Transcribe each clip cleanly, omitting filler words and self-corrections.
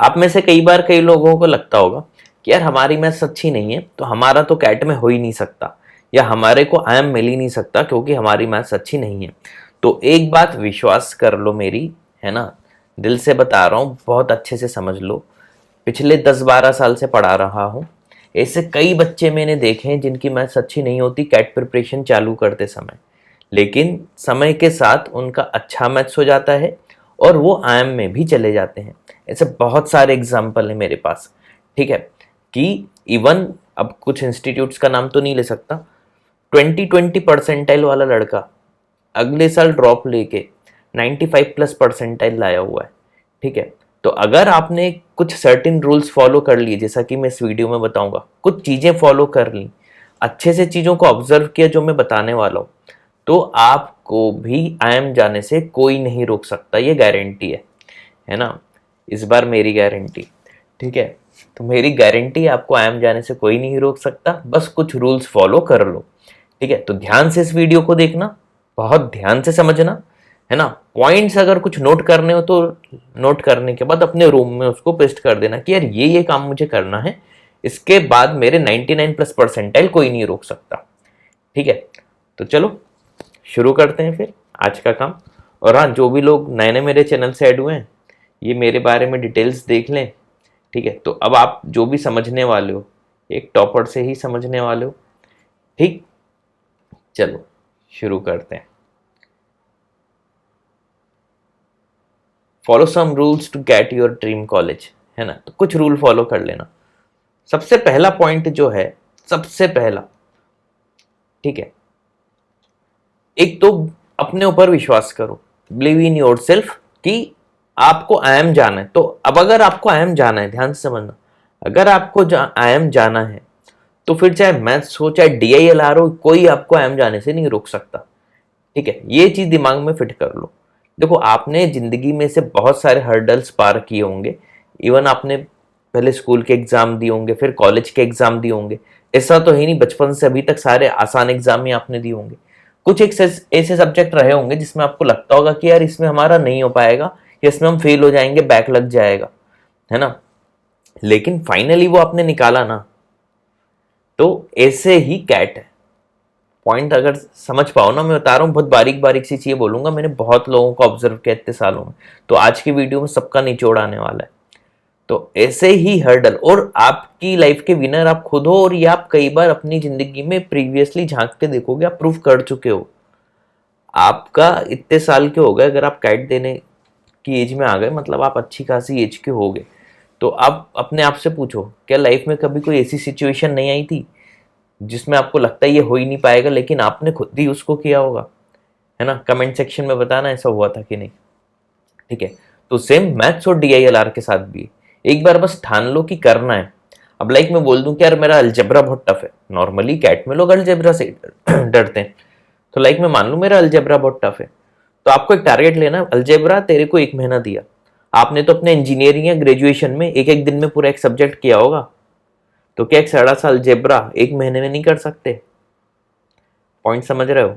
आप में से कई बार कई लोगों को लगता होगा कि यार हमारी मैथ्स अच्छी नहीं है तो हमारा तो कैट में हो ही नहीं सकता, या हमारे को आईएम मिल ही नहीं सकता क्योंकि हमारी मैथ्स अच्छी नहीं है। तो एक बात विश्वास कर लो मेरी, है ना, दिल से बता रहा हूँ, बहुत अच्छे से समझ लो। पिछले 10-12 साल से पढ़ा रहा हूँ, ऐसे कई बच्चे मैंने देखे हैं जिनकी मैथ्स अच्छी नहीं होती कैट प्रिपरेशन चालू करते समय, लेकिन समय के साथ उनका अच्छा मैथ्स हो जाता है और वो आईएम में भी चले जाते हैं। ऐसे बहुत सारे एग्जाम्पल हैं मेरे पास, ठीक है, कि इवन अब कुछ इंस्टीट्यूट्स का नाम तो नहीं ले सकता, 20-20 परसेंटाइल वाला लड़का अगले साल ड्रॉप लेके 95+परसेंटाइल लाया हुआ है, ठीक है। तो अगर आपने कुछ सर्टेन रूल्स फॉलो कर लिए, जैसा कि मैं इस वीडियो में बताऊंगा, कुछ चीज़ें फॉलो कर ली, अच्छे से चीज़ों को ऑब्जर्व किया जो मैं बताने वाला हूँ, तो आपको भी आईएम जाने से कोई नहीं रोक सकता, ये गारंटी है ना। इस बार मेरी गारंटी, ठीक है। तो मेरी गारंटी, आपको आईएम जाने से कोई नहीं रोक सकता, बस कुछ रूल्स फॉलो कर लो, ठीक है। तो ध्यान से इस वीडियो को देखना, बहुत ध्यान से समझना, है ना। पॉइंट्स अगर कुछ नोट करने हो तो नोट करने के बाद अपने रूम में उसको पेस्ट कर देना कि यार ये काम मुझे करना है, इसके बाद मेरे 99+परसेंटाइल कोई नहीं रोक सकता, ठीक है। तो चलो शुरू करते हैं फिर आज का काम। और हाँ, जो भी लोग नए नए मेरे चैनल से ऐड हुए हैं, ये मेरे बारे में डिटेल्स देख लें, ठीक है। तो अब आप जो भी समझने वाले हो, एक टॉपर से ही समझने वाले हो, ठीक। चलो शुरू करते हैं। Follow some rules to get your dream college, है ना। तो कुछ रूल फॉलो कर लेना। सबसे पहला पॉइंट जो है, सबसे पहला, ठीक है, एक तो अपने ऊपर विश्वास करो, बिलीव इन योर सेल्फ, कि आपको आईएम जाना है। तो अब अगर आपको आईएम जाना है, ध्यान से समझना, अगर आपको आईएम जाना है तो फिर चाहे मैथ्स हो चाहे डीआईएलआर हो, कोई आपको आईएम जाने से नहीं रोक सकता, ठीक है। ये चीज दिमाग में फिट कर लो। देखो, आपने जिंदगी में से बहुत सारे हर्डल्स पार किए होंगे, इवन आपने पहले स्कूल के एग्जाम दिए होंगे, फिर कॉलेज के एग्जाम दिए होंगे। ऐसा तो है नहीं, बचपन से अभी तक सारे आसान एग्जाम ही आपने दिए होंगे। कुछ एक ऐसे सब्जेक्ट रहे होंगे जिसमें आपको लगता होगा कि यार इसमें हमारा नहीं हो पाएगा, या इसमें हम फेल हो जाएंगे, बैक लग जाएगा, है ना। लेकिन फाइनली वो आपने निकाला ना, तो ऐसे ही कैट है। पॉइंट अगर समझ पाओ ना, मैं बता रहा हूँ, बहुत बारीक बारीक सी चीजें बोलूंगा, मैंने बहुत लोगों को ऑब्जर्व किया इतने सालों में, तो आज की वीडियो में सबका निचोड़ आने वाला है। तो ऐसे ही हर्डल, और आपकी लाइफ के विनर आप खुद हो, और ये आप कई बार अपनी जिंदगी में प्रीवियसली झांक के देखोगे, आप प्रूव कर चुके हो। आपका इतने साल के हो गए, अगर आप कैट देने की एज में आ गए, मतलब आप अच्छी खासी एज के हो गए। तो आप अपने आप से पूछो, क्या लाइफ में कभी कोई ऐसी सिचुएशन नहीं आई थी जिसमें आपको लगता है ये हो ही नहीं पाएगा, लेकिन आपने खुद ही उसको किया होगा, है ना। कमेंट सेक्शन में बताना ऐसा हुआ था कि नहीं, ठीक है। तो सेम मैथ्स और डीआईएलआर के साथ भी एक बार बस ठान लो कि करना है। अब लाइक मैं बोल दूं कि यार मेरा अलजेब्रा बहुत टफ है, नॉर्मली कैट में लोग अलजेब्रा से डरते हैं, तो लाइक मैं मान लूं मेरा अलजेब्रा बहुत टफ है, तो आपको एक टारगेट लेना, अलजेब्रा तेरे को 1 महीना दिया। आपने तो अपने इंजीनियरिंग या ग्रेजुएशन में एक एक दिन में पूरा एक सब्जेक्ट किया होगा, तो क्या एक सड़ा सा अलजेब्रा 1 महीने में नहीं कर सकते? पॉइंट समझ रहे हो,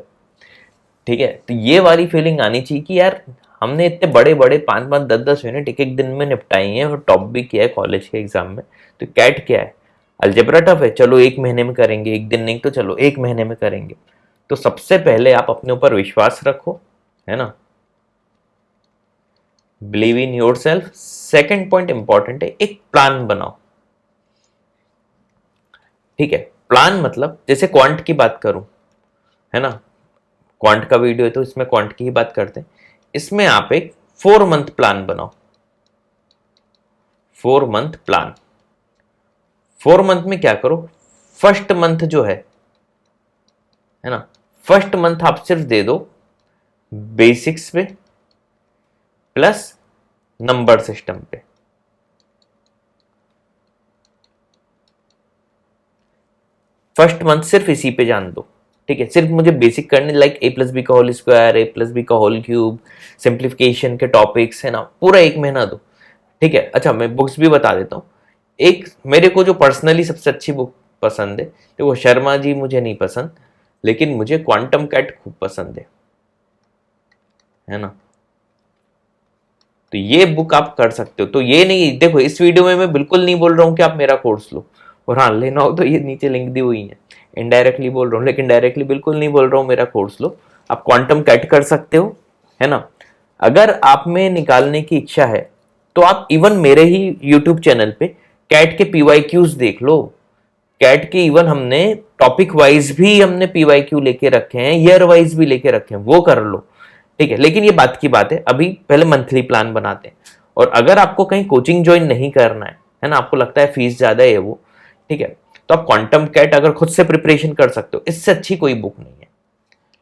ठीक है। तो ये वाली फीलिंग आनी चाहिए कि यार हमने इतने बड़े बड़े 5-5, 10-10 यूनिट एक एक दिन में निपटाई हैं और टॉप भी किया है कॉलेज के एग्जाम में। तो कैट क्या है, अलजेब्रा टफ है, चलो 1 महीने में करेंगे, एक दिन नहीं तो चलो 1 महीने में करेंगे। तो सबसे पहले आप अपने ऊपर विश्वास रखो, है ना, believe in your self. Second point important है, एक प्लान बनाओ, ठीक है। प्लान मतलब जैसे क्वांट की बात करूं, है ना, क्वांट का वीडियो है तो इसमें क्वांट की ही बात करते हैं। इसमें आप एक 4 मंथ प्लान बनाओ, 4 मंथ प्लान। 4 मंथ में क्या करो, फर्स्ट मंथ जो है ना, फर्स्ट मंथ आप सिर्फ दे दो बेसिक्स पे प्लस नंबर सिस्टम पे। फर्स्ट मंथ सिर्फ इसी पे जान दो, ठीक है। सिर्फ मुझे बेसिक करने, लाइक a+b का होल स्क्वायर, a+b का होल क्यूब, सिंप्लीफिकेशन के टॉपिक्स, है ना, पूरा 1 महीना दो, ठीक है। अच्छा, मैं बुक्स भी बता देता हूँ। एक मेरे को जो पर्सनली सबसे अच्छी बुक पसंद है, तो वो शर्मा जी मुझे नहीं पसंद, लेकिन मुझे क्वांटम कैट खूब पसंद है ना। तो ये बुक आप कर सकते हो। तो ये नहीं, देखो इस वीडियो में मैं बिल्कुल नहीं बोल रहा हूँ कि आप मेरा कोर्स लो, और हाँ लेना हो तो ये नीचे लिंक दी हुई है, इनडायरेक्टली बोल रहा हूँ, लेकिन डायरेक्टली बिल्कुल नहीं बोल रहा हूँ मेरा कोर्स लो। आप क्वांटम कैट कर सकते हो, है ना। अगर आप में निकालने की इच्छा है तो आप इवन मेरे ही यूट्यूब चैनल पे कैट के पीवाईक्यूज देख लो। कैट के इवन हमने टॉपिक वाइज भी हमने पीवाईक्यू लेके रखे हैं, ईयर वाइज भी लेके रखे हैं, वो कर लो, ठीक है। लेकिन ये बात की बात है, अभी पहले मंथली प्लान बनाते हैं। और अगर आपको कहीं कोचिंग ज्वाइन नहीं करना है ना, आपको लगता है फीस ज्यादा है वो, ठीक है, तो आप क्वांटम कैट अगर खुद से प्रिपरेशन कर सकते हो, इससे अच्छी कोई बुक नहीं है।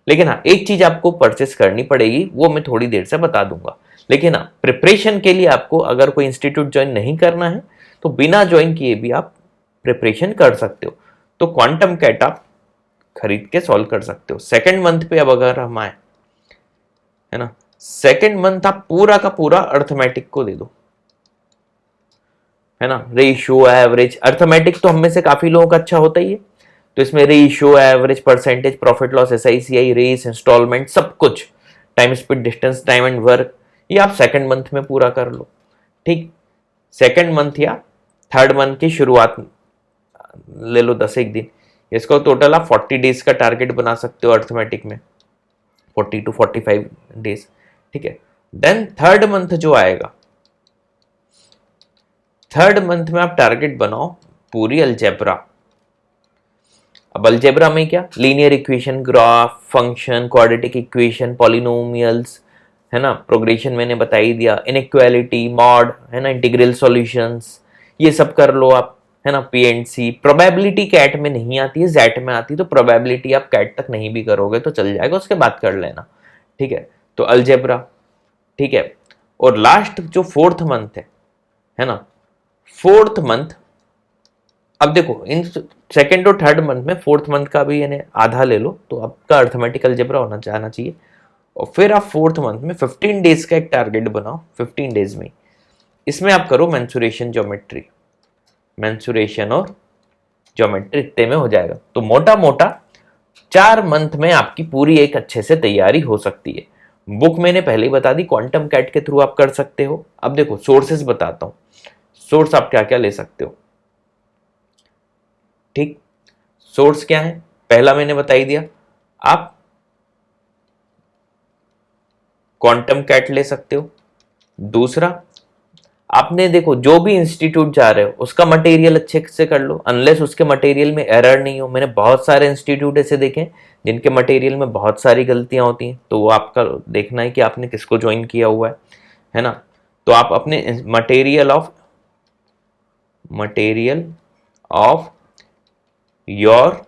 लेकिन हाँ एक चीज आपको परचेस करनी पड़ेगी, वो मैं थोड़ी देर से बता दूंगा। लेकिन हाँ प्रिपरेशन के लिए आपको अगर कोई इंस्टीट्यूट ज्वाइन नहीं करना है तो बिना ज्वाइन किए भी आप प्रिपरेशन कर सकते हो। तो क्वांटम कैट आप खरीद के सॉल्व कर सकते हो। सेकेंड मंथ पे अब अगर हम आए, है ना, सेकेंड मंथ आप पूरा का पूरा अर्थमेटिक को दे दो, है ना। रेशियो, एवरेज, अर्थमेटिक तो हम में से काफी लोगों का अच्छा होता ही है, तो इसमें ratio, average, percentage, profit loss, SICI, race, installment, सब कुछ, time, speed, distance, time and work, ये आप सेकंड मंथ में पूरा कर लो, ठीक। सेकंड मंथ या थर्ड मंथ की शुरुआत ले लो 10 एक दिन, इसको टोटल आप 40 डेज का टारगेट बना सकते हो अर्थमेटिक में, 40 to 45 डेज, ठीक है। देन थर्ड मंथ जो आएगा, थर्ड मंथ में आप टारगेट बनाओ पूरी अलजेब्रा। अब अलजेब्रा में क्या, linear equation, graph, function, quadratic equation, polynomials, है ना, प्रोग्रेशन मैंने बता ही दिया, इनइक्वालिटी, मॉड, है ना, इंटीग्रल सॉल्यूशंस, ये सब कर लो आप, है ना। PNC, प्रोबेबिलिटी कैट में नहीं आती है, जेट में आती है, तो प्रोबेबिलिटी आप कैट तक नहीं भी करोगे तो चल जाएगा, उसके बाद कर लेना, ठीक है। तो अलजेब्रा, ठीक है। और लास्ट जो फोर्थ मंथ है ना, फोर्थ मंथ, अब देखो इन सेकेंड और थर्ड मंथ में फोर्थ मंथ का भी यानी आधा ले लो तो आपका अर्थमेटिक अलजेब्रा होना जाना चाहिए। और फिर आप फोर्थ मंथ में 15 डेज का एक टारगेट बनाओ, 15 डेज में इसमें आप करो मेंसुरेशन, ज्योमेट्री, मेंसुरेशन और ज्योमेट्री, इतने में हो जाएगा। तो मोटा मोटा 4 मंथ में आपकी पूरी एक अच्छे से तैयारी हो सकती है। बुक मैंने पहले ही बता दी, क्वांटम कैट के थ्रू आप कर सकते हो। अब देखो सोर्सेस बताता हूं, सोर्स आप क्या क्या ले सकते हो, ठीक। सोर्स क्या है, पहला मैंने बता ही दिया, आप क्वांटम कैट ले सकते हो। दूसरा, आपने देखो जो भी इंस्टीट्यूट जा रहे हो उसका मटेरियल अच्छे से कर लो, अनलेस उसके मटेरियल में एरर नहीं हो। मैंने बहुत सारे इंस्टीट्यूट ऐसे देखे जिनके मटेरियल में बहुत सारी गलतियां होती हैं, तो वो आपका देखना है कि आपने किसको ज्वाइन किया हुआ है ना। तो आप अपने मटेरियल ऑफ योर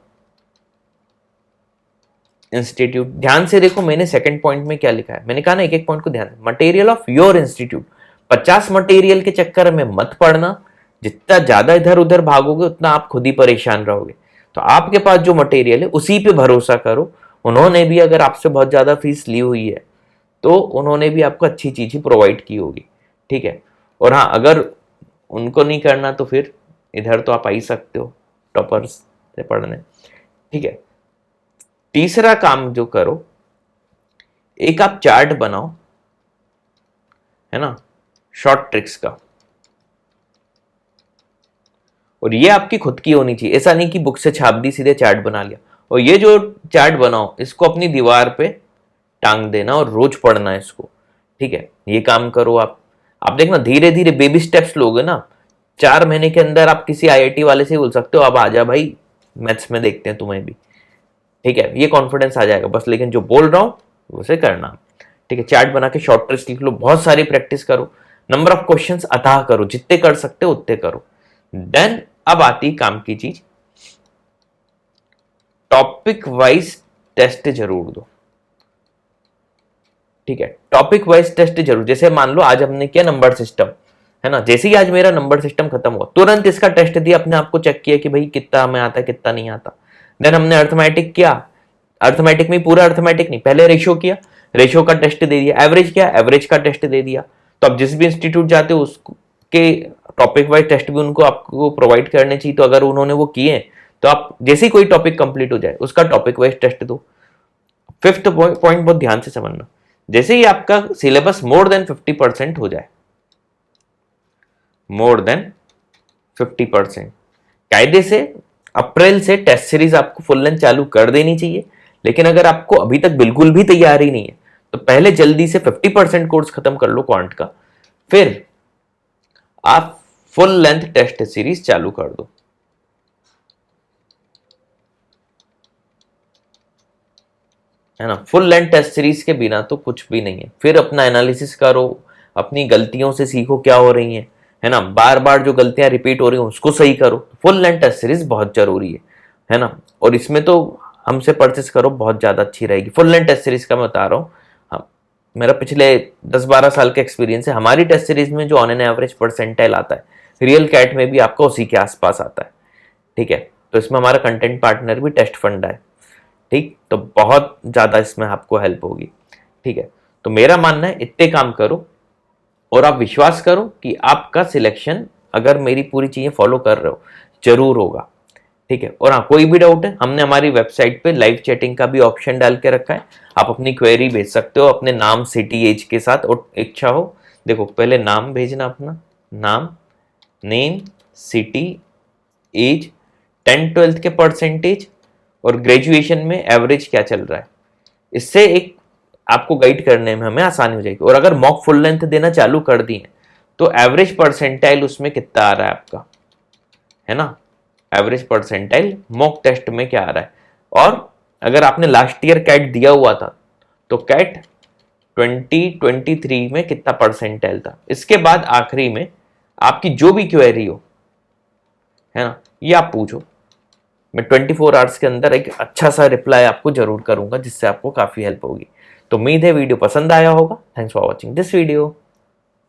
इंस्टीट्यूट, ध्यान से देखो मैंने सेकंड पॉइंट में क्या लिखा है, मैंने कहा ना एक एक पॉइंट को ध्यान, material of your institute. 50 material के चक्कर में मत पड़ना, जितना ज्यादा इधर उधर भागोगे उतना आप खुद ही परेशान रहोगे। तो आपके पास जो मटेरियल है उसी पे भरोसा करो। उन्होंने भी अगर आपसे बहुत ज्यादा फीस ली हुई है तो उन्होंने भी आपको अच्छी चीज ही प्रोवाइड की होगी, ठीक है। और हाँ अगर उनको नहीं करना तो फिर इधर तो आप आ ही सकते हो टॉपर्स से पढ़ने, ठीक है। तीसरा काम जो करो, एक आप चार्ट बनाओ, है ना, शॉर्ट ट्रिक्स का, और ये आपकी खुद की होनी चाहिए, ऐसा नहीं कि बुक से छाप दी सीधे चार्ट बना लिया। और ये जो चार्ट बनाओ इसको अपनी दीवार पे टांग देना और रोज पढ़ना है इसको, ठीक है। ये काम करो आप देखना धीरे धीरे बेबी स्टेप्स लोगे ना, 4 महीने के अंदर आप किसी IIT वाले से बोल सकते हो अब आ जा भाई मैथ्स में देखते हैं तुम्हें भी, ठीक है। ये कॉन्फिडेंस आ जाएगा बस, लेकिन जो बोल रहा हूं उसे करना, ठीक है। चार्ट बना के शॉर्ट ट्रिक्स लिख लो, बहुत सारी प्रैक्टिस करो, नंबर ऑफ क्वेश्चंस अथाह करो, जितने कर सकते हो उतने करो। देन अब आती काम की चीज, टॉपिक वाइज टेस्ट जरूर दो, ठीक है। टॉपिक वाइज टेस्ट जरूर, जैसे मान लो आज हमने किया नंबर सिस्टम, है ना, जैसे ही आज मेरा नंबर सिस्टम खत्म हुआ तुरंत इसका टेस्ट दिया, अपने आप को चेक किया कि भाई कितना हमें आता है कितना नहीं आता। देन हमने अर्थमेटिक किया, अर्थमेटिक में पूरा अर्थमेटिक नहीं, पहले रेशियो किया, रेशियो का टेस्ट दे दिया, एवरेज किया, एवरेज का टेस्ट दे दिया। तो अब जिस भी इंस्टीट्यूट जाते हो उसके टॉपिक वाइज टेस्ट भी उनको आपको प्रोवाइड करने चाहिए, तो अगर उन्होंने वो किए तो आप जैसे ही कोई टॉपिक कंप्लीट हो जाए उसका टॉपिक वाइज टेस्ट दो। फिफ्थ पॉइंट बहुत ध्यान से समझना, जैसे ही आपका सिलेबस मोर देन 50% हो जाए, मोर देन 50%। कायदे से अप्रैल से टेस्ट सीरीज आपको फुल लेंथ चालू कर देनी चाहिए, लेकिन अगर आपको अभी तक बिल्कुल भी तैयारी नहीं है तो पहले जल्दी से 50% कोर्स खत्म कर लो क्वांट का, फिर आप फुल लेंथ टेस्ट सीरीज चालू कर दो। है ना, फुल लेंथ टेस्ट सीरीज के बिना तो कुछ भी नहीं है। फिर अपना एनालिसिस करो, अपनी गलतियों से सीखो क्या हो रही है ना, बार बार जो गलतियां रिपीट हो रही हैं उसको सही करो। फुल लेंथ टेस्ट सीरीज बहुत जरूरी है ना, और इसमें तो हमसे परचेस करो, बहुत ज्यादा अच्छी रहेगी। फुल लेंथ टेस्ट सीरीज का मैं बता रहा हूँ, मेरा पिछले 10-12 साल का एक्सपीरियंस है। हमारी टेस्ट सीरीज में जो ऑन एन एवरेज परसेंटाइल आता है, रियल कैट में भी आपको उसी के आसपास आता है। ठीक है, तो इसमें हमारा कंटेंट पार्टनर भी टेस्ट फंड है। ठीक, तो बहुत ज्यादा इसमें आपको हेल्प होगी। ठीक है, तो मेरा मानना है इतने काम करो और आप विश्वास करो कि आपका सिलेक्शन, अगर मेरी पूरी चीजें फॉलो कर रहे हो, जरूर होगा। ठीक है, और हाँ, कोई भी डाउट है, हमने हमारी वेबसाइट पे लाइव चैटिंग का भी ऑप्शन डाल के रखा है। आप अपनी क्वेरी भेज सकते हो अपने नाम, सिटी, एज के साथ, और इच्छा हो, देखो पहले नाम भेजना अपना, नाम, नेम, सिटी, एज, 10th-12th के परसेंटेज, और ग्रेजुएशन में एवरेज क्या चल रहा है। इससे एक आपको गाइड करने में हमें आसानी हो जाएगी। और अगर मॉक फुल लेंथ देना चालू कर दिए तो एवरेज परसेंटाइल उसमें कितना आ रहा है आपका, है ना, एवरेज परसेंटाइल मॉक टेस्ट में क्या आ रहा है। और अगर आपने लास्ट ईयर कैट दिया हुआ था तो कैट 2023 में कितना परसेंटाइल था। इसके बाद आखिरी में आपकी जो भी क्वेरी हो, है ना, ये आप पूछो, मैं 24 आवर्स के अंदर एक अच्छा सा रिप्लाई आपको जरूर करूंगा, जिससे आपको काफी हेल्प होगी। तो उम्मीद है वीडियो पसंद आया होगा। Thanks for watching this video.